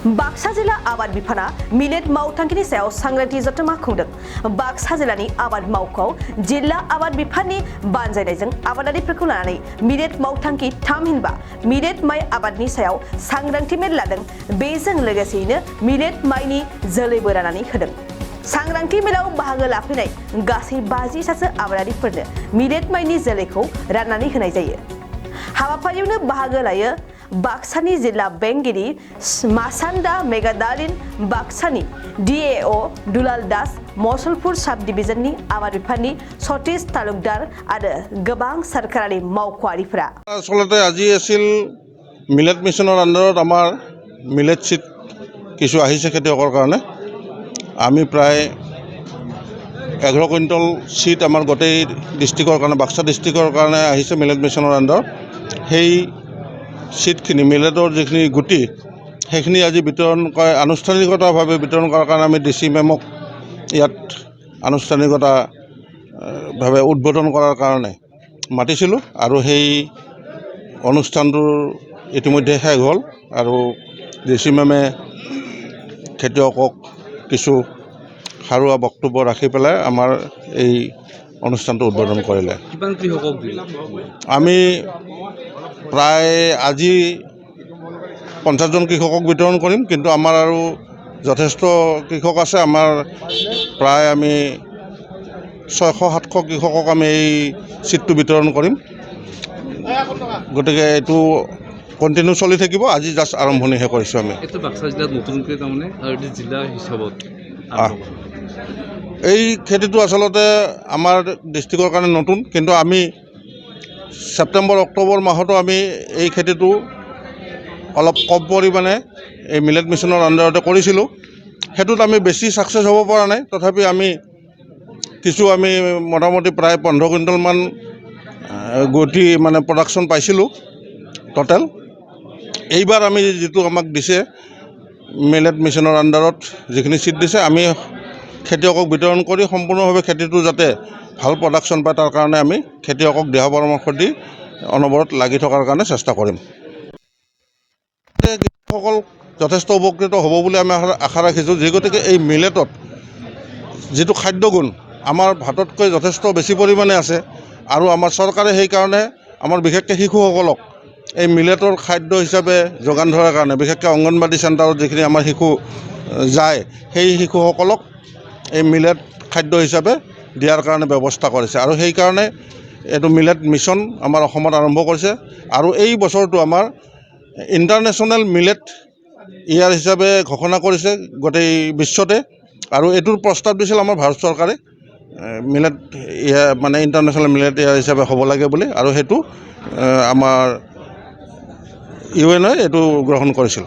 बाक्सा जिल्ला आबाद बिफाना मिलेट मावथांखिनि सायाव सांग्रांथि जथुम्मा खुंदों। बाक्सा जिल्लानि आबाद मावख'आव जिल्ला आबाद बिफाननि बानजायनायजों आबादारिफोरखौ लानानै मिलेट मावथांखि थामहिनबा मिलेट माइ आबादनि सायाव सांग्रांथि मेल लादों। बेजों लोगोसेयैनो मिलेट माइनि जोलैबो राननानै होदों। सांग्रांथि मेलाव बाहागो लाफैनाय गासै 50 सासो आबादारिफोरनो मिलेट माइनि जोलैखौ राननानै होनाय जायो। हाबाफारियावनो बाहागो लायो बाक्सानि जिल्ला बेंगिरि मासान्दा मेगादालिन, बाक्सानि DAO दुलाल दास, मसलपुर साब डिभिजननि आबाद बिफाननि सतीश तालुकदार आरो गोबां सरकारि मावख'आरिफोरा। आसलते আজি আছিল মিলেট মিছনৰ আন্ডাৰত আমাৰ মিলেট সিড কিছু আহিছে খেতিয়কৰ কাৰণে। আমি প্ৰায় 11 কুইণ্টল সিড আমাৰ গোটেই ডিষ্ট্ৰিক্টৰ কাৰণে বাক্সা ডিষ্ট্ৰিক্টৰ কাৰণে আহিছে মিলেট মিছনৰ আন্ডাৰত। সেই সিডখিনি মিলেটৰ যিখিনি গুটি সেইখিনি আজি বিতৰণ কৰে, আনুষ্ঠানিকতাভাৱে বিতৰণ কৰাৰ কাৰণে আমি DC মেমক ইয়াত আনুষ্ঠানিকতাভাৱে উদ্বোধন কৰাৰ কাৰণে মাতিছিলোঁ আৰু সেই অনুষ্ঠানটোৰ ইতিমধ্যে শেষ হ'ল আৰু DC মেমে খেতিয়কক কিছু সাৰুৱা বক্তব্য ৰাখি পেলাই আমাৰ এই অনুষ্ঠানটো উদ্বোধন কৰিলে। আমি প্ৰায় আজি 50 জন কৃষকক বিতৰণ কৰিম, কিন্তু আমাৰ আৰু যথেষ্ট কৃষক আছে। আমাৰ প্ৰায় আমি 600-700 কৃষকক আমি এই সিডটো বিতৰণ কৰিম। গতিকে এইটো কণ্টিনিউ চলি থাকিব। আজি জাষ্ট আৰম্ভণিহে কৰিছোঁ আমি। এই খেতিটো আচলতে আমাৰ ডিষ্ট্ৰিক্টৰ কাৰণে নতুন, কিন্তু আমি ছেপ্টেম্বৰ অক্টোবৰ মাহতো আমি এই খেতিটো অলপ কম পৰিমাণে এই মিলেট মিছনৰ আন্ডাৰতে কৰিছিলোঁ। সেইটোত আমি বেছি ছাকচেছ হ'ব পৰা নাই। তথাপি আমি মোটামুটি প্ৰায় 15 কুইণ্টলমান গুটি মানে প্ৰডাকশ্যন পাইছিলোঁ টোটেল। এইবাৰ আমি যিটো আমাক দিছে মিলেট মিছনৰ আন্ডাৰত যিখিনি সিড দিছে, আমি খেতিয়কক বিতৰণ কৰি সম্পূৰ্ণভাৱে খেতিটো যাতে ভাল প্ৰডাকশ্যন পায় তাৰ কাৰণে আমি খেতিয়কক দিহা পৰামৰ্শ দি অনবৰত লাগি থকাৰ কাৰণে চেষ্টা কৰিম। কৃষকসকল যথেষ্ট উপকৃত হ'ব বুলি আমি আশা ৰাখিছোঁ। যি গতিকে এই মিলেটত যিটো খাদ্যগুণ আমাৰ ভাততকৈ যথেষ্ট বেছি পৰিমাণে আছে আৰু আমাৰ চৰকাৰে সেইকাৰণে আমাৰ বিশেষকৈ শিশুসকলক এই মিলেটৰ খাদ্য হিচাপে যোগান ধৰাৰ কাৰণে বিশেষকৈ অংগনবাদী চেণ্টাৰত যিখিনি আমাৰ শিশু যায় সেই শিশুসকলক এই মিলেট খাদ্য হিচাপে দিয়াৰ কাৰণে ব্যৱস্থা কৰিছে আৰু সেইকাৰণে এইটো মিলেট মিছন আমাৰ অসমত আৰম্ভ কৰিছে আৰু এই বছৰটো আমাৰ ইণ্টাৰনেশ্যনেল মিলেট ইয়াৰ হিচাপে ঘোষণা কৰিছে গোটেই বিশ্বতে। আৰু এইটোৰ প্ৰস্তাৱ দিছিল আমাৰ ভাৰত চৰকাৰে মিলেট মানে ইণ্টাৰনেশ্যনেল মিলেট ইয়াৰ হিচাপে হ'ব লাগে বুলি, আৰু সেইটো আমাৰ UN এইটো গ্ৰহণ কৰিছিল।